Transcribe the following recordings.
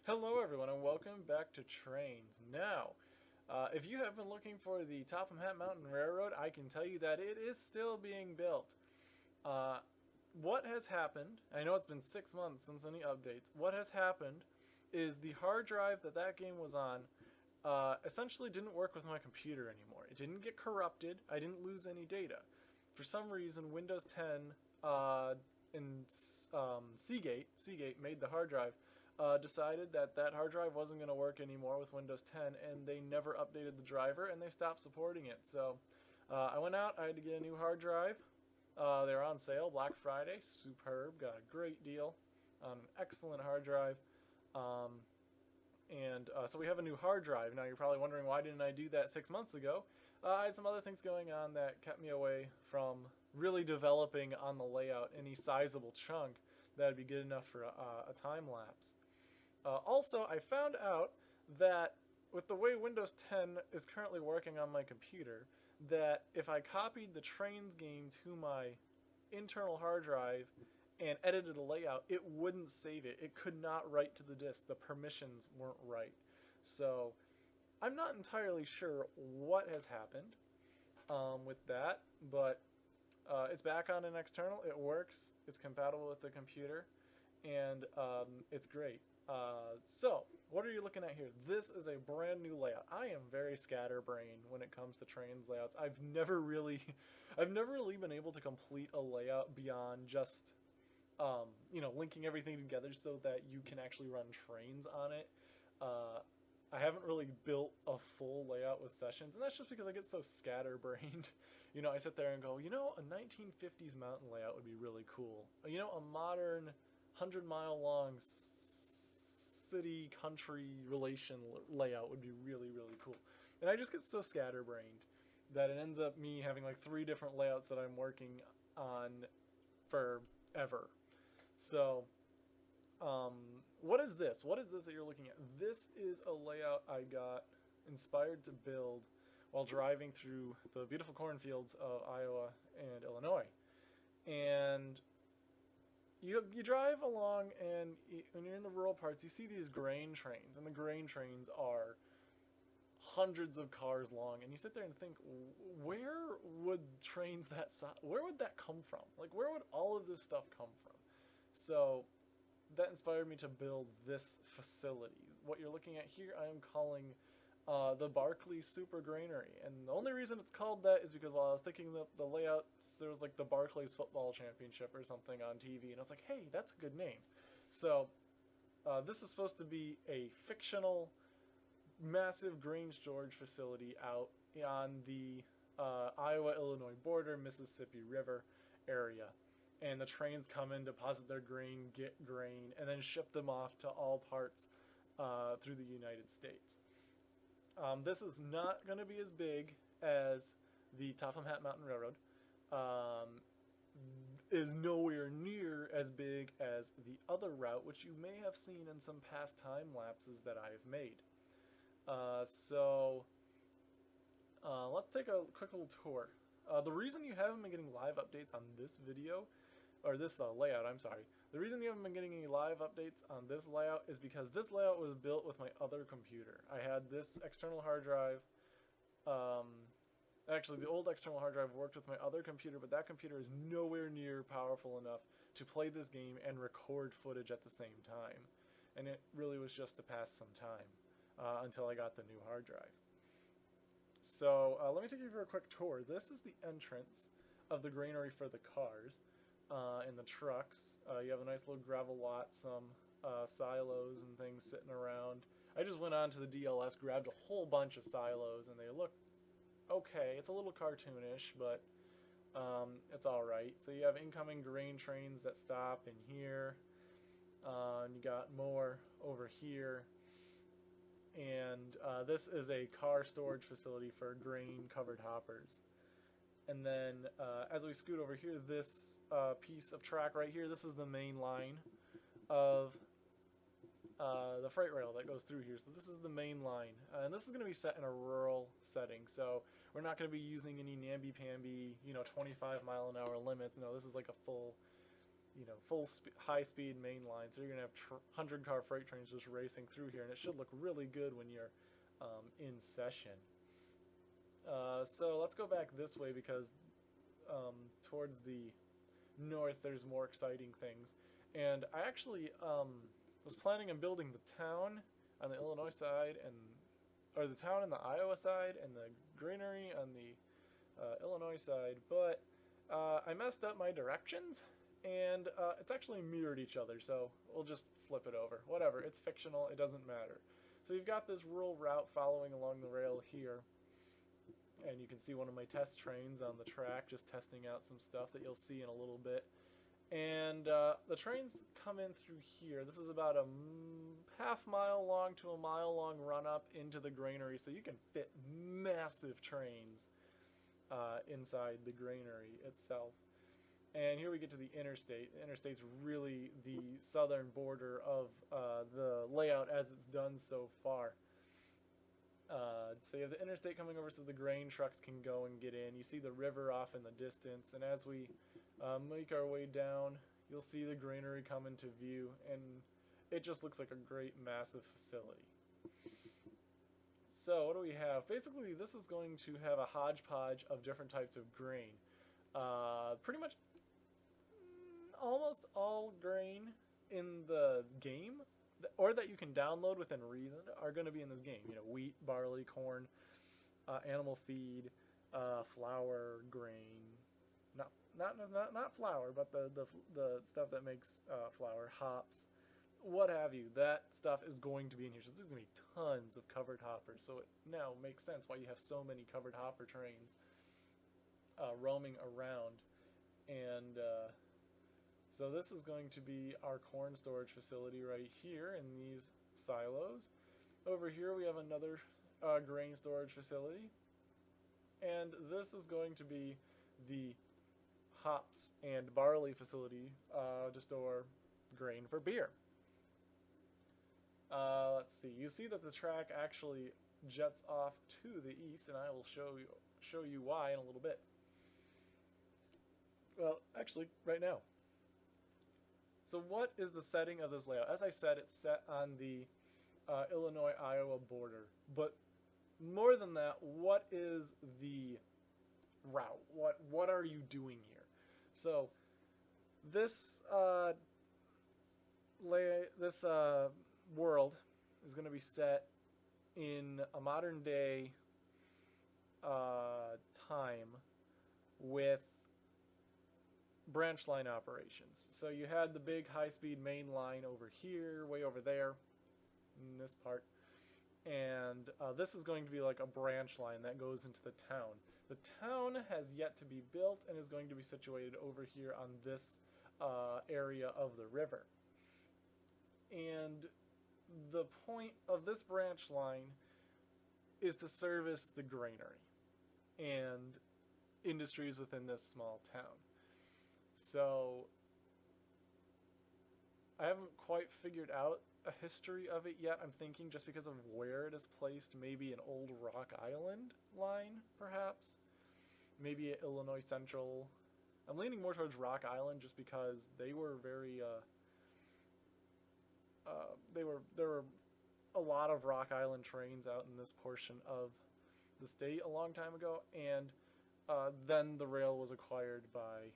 Hello everyone and welcome back to Trainz. Now, if you have been looking for the Topham Hat Mountain Railroad, I can tell you that it is still being built. What has happened, I know it's been 6 months since any updates, what has happened is the hard drive that game was on essentially didn't work with my computer anymore. It didn't get corrupted, I didn't lose any data. For some reason, Windows 10 and Seagate made the hard drive decided that hard drive wasn't going to work anymore with Windows 10, and they never updated the driver, and they stopped supporting it. So I went out, I had to get a new hard drive. They were on sale, Black Friday, superb, got a great deal on an excellent hard drive. So we have a new hard drive. Now you're probably wondering, why didn't I do that 6 months ago? I had some other things going on that kept me away from really developing on the layout any sizable chunk that would be good enough for a time lapse. Also, I found out that with the way Windows 10 is currently working on my computer, that if I copied the Trainz game to my internal hard drive and edited a layout, it wouldn't save it. It could not write to the disk. The permissions weren't right. So I'm not entirely sure what has happened with that, but it's back on an external. It works. It's compatible with the computer, and it's great. So what are you looking at here? This is a brand new layout. I am very scatterbrained when it comes to Trainz layouts. I've never really been able to complete a layout beyond just linking everything together so that you can actually run Trainz on it. I haven't really built a full layout with sessions, and that's just because I get so scatterbrained. I sit there and go, a 1950s mountain layout would be really cool. A modern 100-mile long city-country relation layout would be really, really cool. And I just get so scatterbrained that it ends up me having like 3 different layouts that I'm working on forever. So what is this? What is this that you're looking at? This is a layout I got inspired to build while driving through the beautiful cornfields of Iowa and Illinois. And you drive along, and when you're in the rural parts, you see these grain trains, and the grain trains are hundreds of cars long, and you sit there and think, where would trains that size, where would that come from? Like, where would all of this stuff come from? So that inspired me to build this facility. What you're looking at here, I am calling the Barclay Super Granary. And the only reason it's called that is because while I was thinking the layouts, there was like the Barclay's football championship or something on TV, and I was like, hey, that's a good name. So this is supposed to be a fictional, massive grain storage facility out on the Iowa-Illinois border, Mississippi River area. And the trains come in, deposit their grain, get grain, and then ship them off to all parts through the United States. This is not going to be as big as the Topham Hat Mountain Railroad. Is nowhere near as big as the other route, which you may have seen in some past time lapses that I have made. Let's take a quick little tour. The reason you haven't been getting live updates on this video, or this layout, I'm sorry. The reason you haven't been getting any live updates on this layout is because this layout was built with my other computer. I had this external hard drive. Actually, the old external hard drive worked with my other computer, but that computer is nowhere near powerful enough to play this game and record footage at the same time. And it really was just to pass some time until I got the new hard drive. So let me take you for a quick tour. This is the entrance of the granary for the cars and the trucks. You have a nice little gravel lot, some silos and things sitting around. I just went on to the DLS, grabbed a whole bunch of silos, and they look okay. It's a little cartoonish, but it's alright. So you have incoming grain trains that stop in here, and you got more over here. And this is a car storage facility for grain-covered hoppers. And then as we scoot over here, this piece of track right here, this is the main line of the freight rail that goes through here. So this is the main line. And this is going to be set in a rural setting. So we're not going to be using any namby-pamby, 25-mile-an-hour limits. No, this is like a full high-speed main line. So you're going to have 100-car freight trains just racing through here, and it should look really good when you're in session. So let's go back this way because towards the north there's more exciting things. And I actually was planning on building the town on the Illinois side, or the town on the Iowa side, and the Granary on the Illinois side, but I messed up my directions, and it's actually mirrored each other, so we'll just flip it over. Whatever, it's fictional, it doesn't matter. So you've got this rural route following along the rail here, and you can see one of my test trains on the track just testing out some stuff that you'll see in a little bit. And the trains come in through here. This is about a half-mile long to a mile-long run-up into the granary, so you can fit massive trains inside the granary itself. And here we get to the interstate. The interstate's really the southern border of the layout as it's done so far. So you have the interstate coming over so the grain trucks can go and get in. You see the river off in the distance, and as we make our way down, you'll see the granary come into view, and it just looks like a great massive facility. So what do we have? Basically, this is going to have a hodgepodge of different types of grain. Pretty much almost all grain in the game, or that you can download within reason, are going to be in this game. You know, wheat, barley, corn, animal feed, flour, grain. Not flour, but the stuff that makes flour, hops, what have you. That stuff is going to be in here. So there's going to be tons of covered hoppers. So it now makes sense why you have so many covered hopper trains roaming around. And so this is going to be our corn storage facility right here in these silos. Over here we have another grain storage facility. And this is going to be the hops and barley facility to store grain for beer. Let's see. You see that the track actually jets off to the east, and I will show you why in a little bit. Well, actually, right now. So what is the setting of this layout? As I said, it's set on the Illinois-Iowa border. But more than that, what is the route? What are you doing here? So this world is going to be set in a modern day time with branch line operations. So you had the big high-speed main line over here, way over there, in this part. And this is going to be like a branch line that goes into the town. The town has yet to be built and is going to be situated over here on this area of the river. And the point of this branch line is to service the granary and industries within this small town. So I haven't quite figured out a history of it yet. I'm thinking just because of where it is placed, maybe an old Rock Island line, perhaps. Maybe at Illinois Central. I'm leaning more towards Rock Island just because they were very, there were a lot of Rock Island trains out in this portion of the state a long time ago, and then the rail was acquired by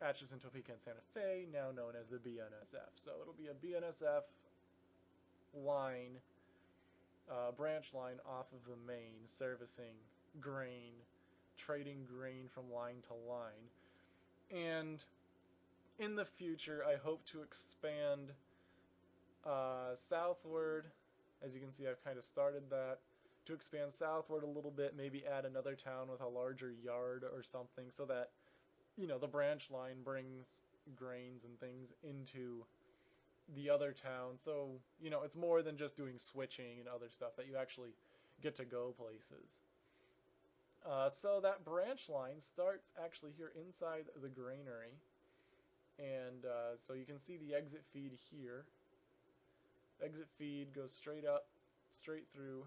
Atchison, Topeka, and Santa Fe, now known as the BNSF. So it'll be a BNSF line, branch line off of the main, servicing grain, trading grain from line to line. And in the future, I hope to expand southward. As you can see, I've kind of started that. To expand southward a little bit, maybe add another town with a larger yard or something, so that, you know, the branch line brings grains and things into the other town. So, you know, it's more than just doing switching and other stuff, that you actually get to go places. So that branch line starts actually here inside the granary. And so you can see the exit feed here. Exit feed goes straight up, straight through.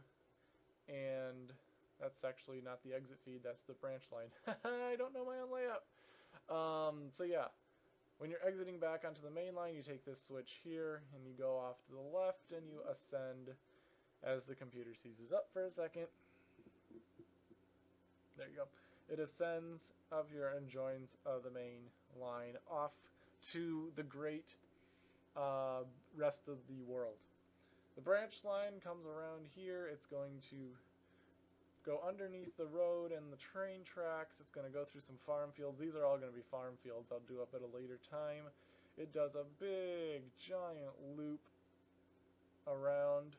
And that's actually not the exit feed, that's the branch line. I don't know my own layout. So yeah, when you're exiting back onto the main line, you take this switch here and you go off to the left and you ascend as the computer seizes up for a second. There you go. It ascends up here and joins the main line off to the great rest of the world. The branch line comes around here. It's going to go underneath the road and the train tracks. It's going to go through some farm fields. These are all going to be farm fields I'll do up at a later time. It does a big, giant loop around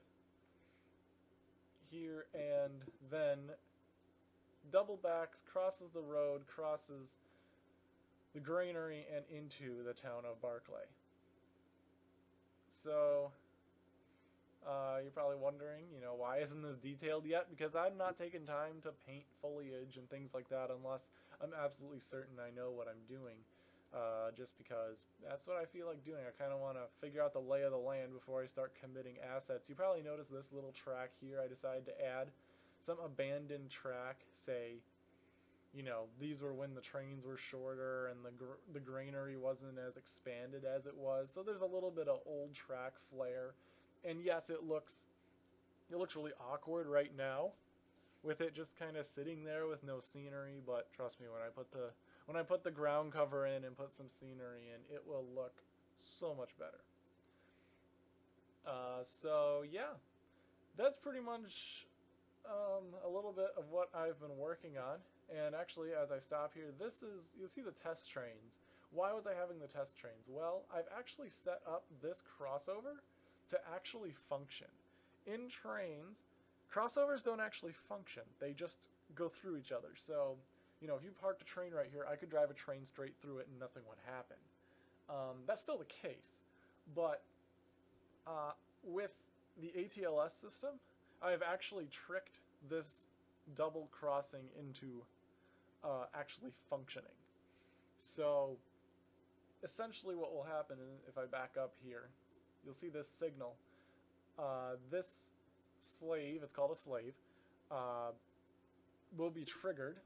here and then double backs, crosses the road, crosses the granary, and into the town of Barclay. So you're probably wondering, why isn't this detailed yet? Because I'm not taking time to paint foliage and things like that unless I'm absolutely certain I know what I'm doing. Just because that's what I feel like doing. I kind of want to figure out the lay of the land before I start committing assets. You probably noticed this little track here. I decided to add some abandoned track. Say, these were when the trains were shorter and the granary wasn't as expanded as it was. So there's a little bit of old track flair. And yes, it looks really awkward right now with it just kind of sitting there with no scenery, but trust me, when I put the ground cover in and put some scenery in, it will look so much better. So yeah, that's pretty much a little bit of what I've been working on. And actually, as I stop here, you'll see the test trains. Why was I having the test trains? Well, I've actually set up this crossover to actually function. In trains, crossovers don't actually function. They just go through each other. So, if you parked a train right here, I could drive a train straight through it and nothing would happen. That's still the case. But with the ATLS system, I've actually tricked this double crossing into actually functioning. So essentially what will happen if I back up here, you'll see this signal. This slave, it's called a slave, will be triggered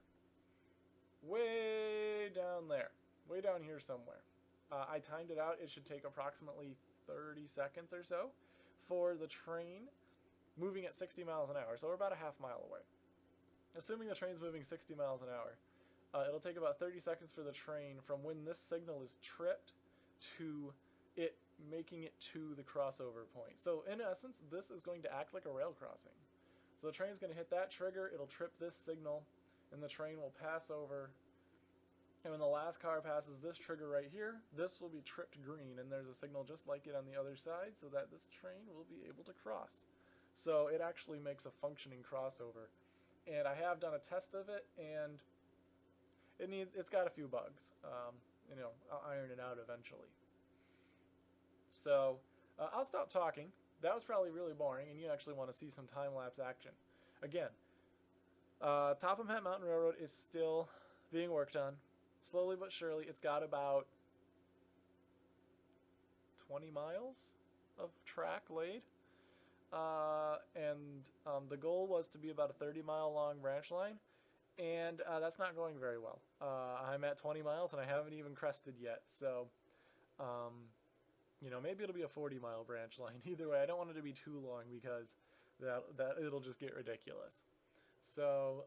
way down there, way down here somewhere. I timed it out. It should take approximately 30 seconds or so for the train moving at 60 miles an hour. So we're about a half mile away. Assuming the train's moving 60 miles an hour, it'll take about 30 seconds for the train from when this signal is tripped to it making it to the crossover point. So in essence, this is going to act like a rail crossing. So the train's going to hit that trigger, it'll trip this signal, and the train will pass over. And when the last car passes this trigger right here, this will be tripped green, and there's a signal just like it on the other side so that this train will be able to cross. So it actually makes a functioning crossover. And I have done a test of it, and it's got a few bugs. I'll iron it out eventually. So I'll stop talking. That was probably really boring, and you actually want to see some time-lapse action. Again, Topham Hat Mountain Railroad is still being worked on, slowly but surely. It's got about 20 miles of track laid. And the goal was to be about a 30-mile long branch line, and that's not going very well. I'm at 20 miles, and I haven't even crested yet, so maybe it'll be a 40-mile branch line. Either way, I don't want it to be too long because that it'll just get ridiculous. So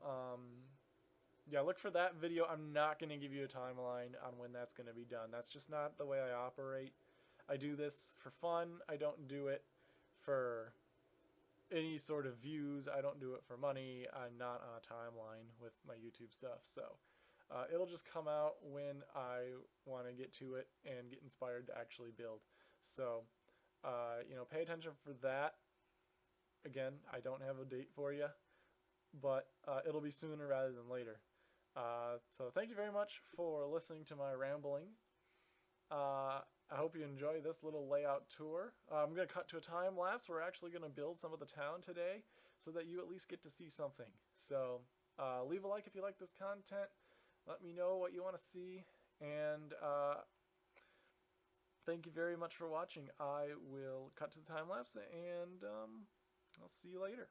yeah, look for that video. I'm not going to give you a timeline on when that's going to be done. That's just not the way I operate. I do this for fun. I don't do it for any sort of views. I don't do it for money. I'm not on a timeline with my YouTube stuff. So it'll just come out when I want to get to it and get inspired to actually build. So, pay attention for that. Again, I don't have a date for you, but it'll be sooner rather than later. So thank you very much for listening to my rambling. I hope you enjoy this little layout tour. I'm going to cut to a time lapse. We're actually going to build some of the town today so that you at least get to see something. So leave a like if you like this content. Let me know what you want to see. And thank you very much for watching. I will cut to the time lapse and I'll see you later.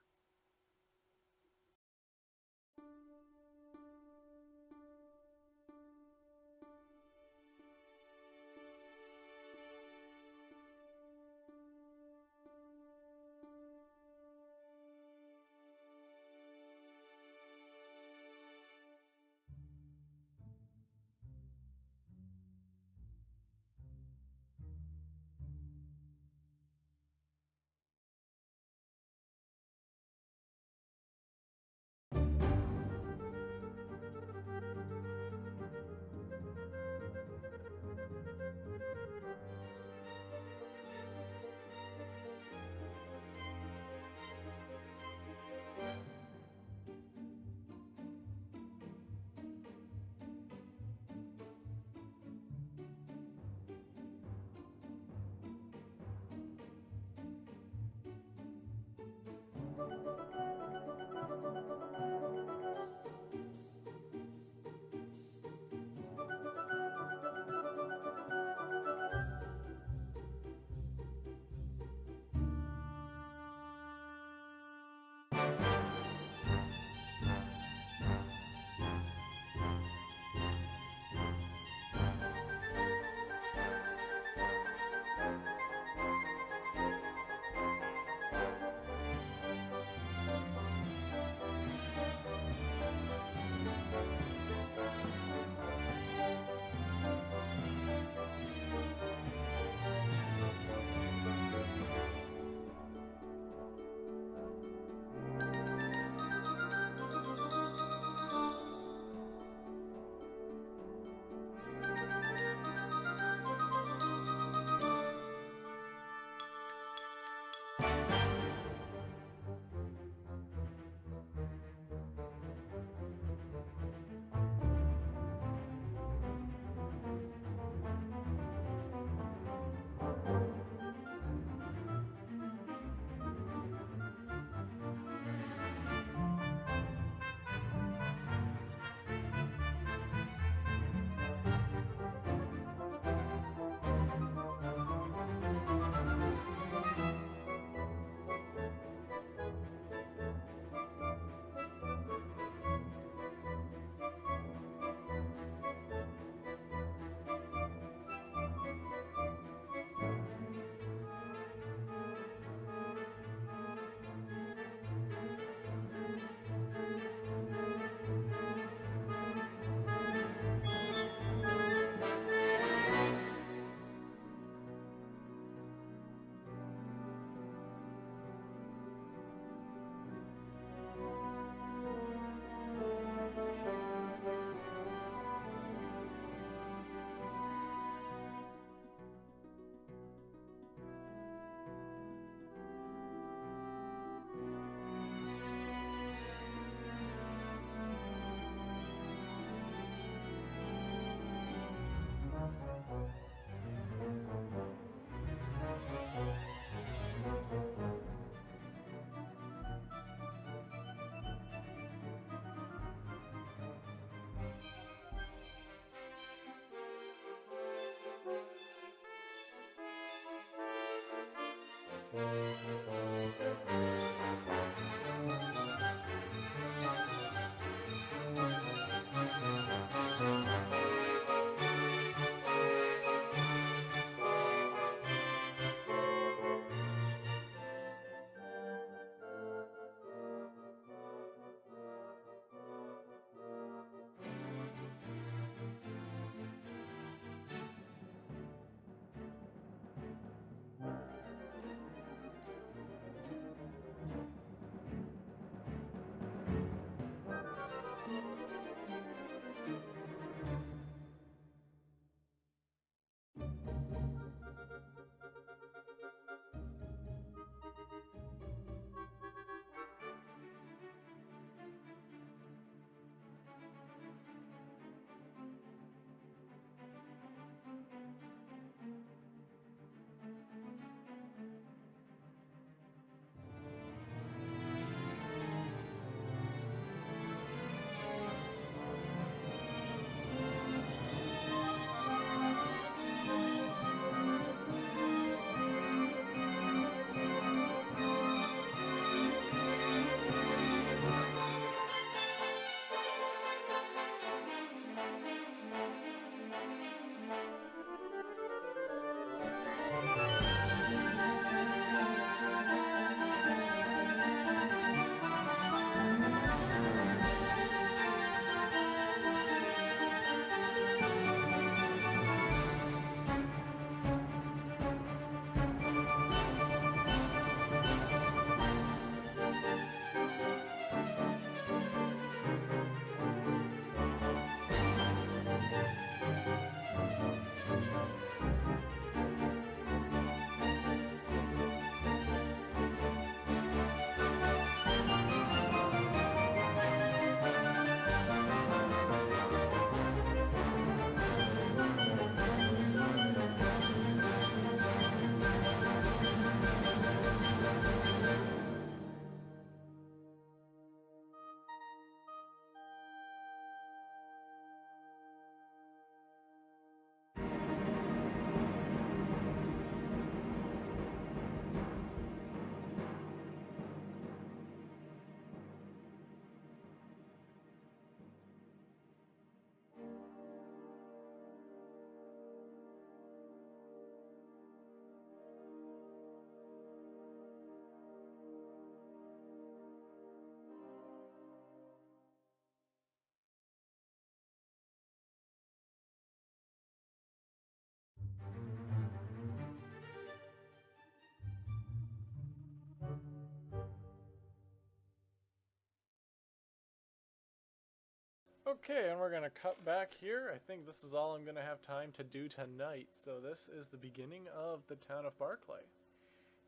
Okay, and we're going to cut back here. I think this is all I'm going to have time to do tonight. So this is the beginning of the town of Barclay.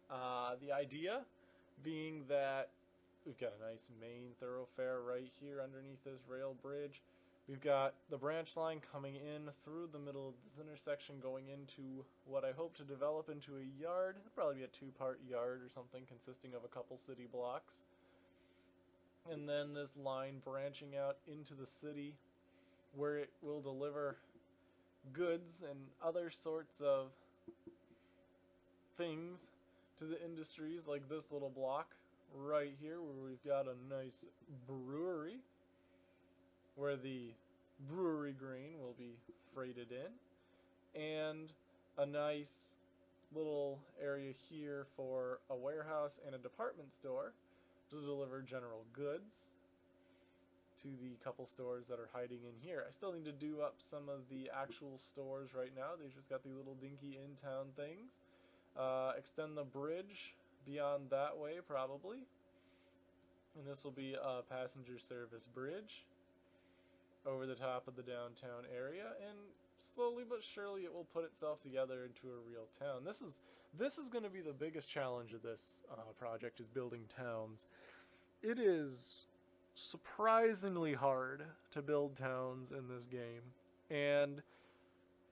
The idea being that we've got a nice main thoroughfare right here underneath this rail bridge. We've got the branch line coming in through the middle of this intersection going into what I hope to develop into a yard. It'll probably be a two-part yard or something consisting of a couple city blocks. And then this line branching out into the city where it will deliver goods and other sorts of things to the industries, like this little block right here where we've got a nice brewery where the brewery grain will be freighted in, and a nice little area here for a warehouse and a department store to deliver general goods to the couple stores that are hiding in here. I still need to do up some of the actual stores right now. They've just got the little dinky in-town things. Extend the bridge beyond that way probably, and this will be a passenger service bridge over the top of the downtown area, and slowly but surely it will put itself together into a real town. This is going to be the biggest challenge of this project, is building towns. It is surprisingly hard to build towns in this game, and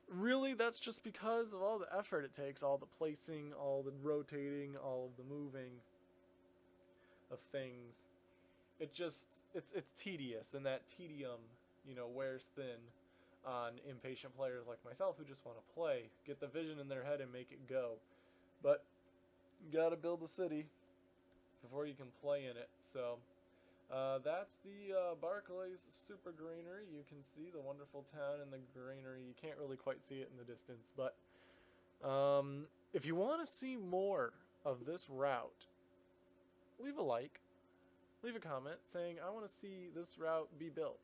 really that's just because of all the effort it takes, all the placing, all the rotating, all of the moving of things. It's tedious, and that tedium, wears thin on impatient players like myself who just want to play, get the vision in their head and make it go. But got to build a city before you can play in it. So that's the Barclay's Super Granary. You can see the wonderful town in the granary. You can't really quite see it in the distance, but if you want to see more of this route, leave a like, leave a comment saying, I want to see this route be built.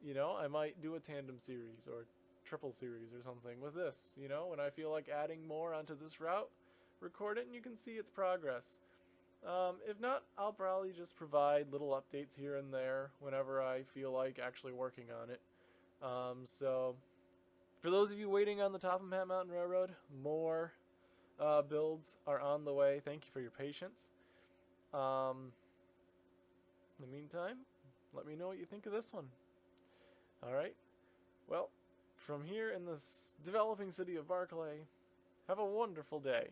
You know, I might do a tandem series or triple series or something with this, you know, when I feel like adding more onto this route, record it and you can see its progress. If not, I'll probably just provide little updates here and there whenever I feel like actually working on it. So, for those of you waiting on the Topham Hat Mountain Railroad, more builds are on the way. Thank you for your patience. In the meantime, let me know what you think of this one. Alright, well, from here in this developing city of Barclay, have a wonderful day.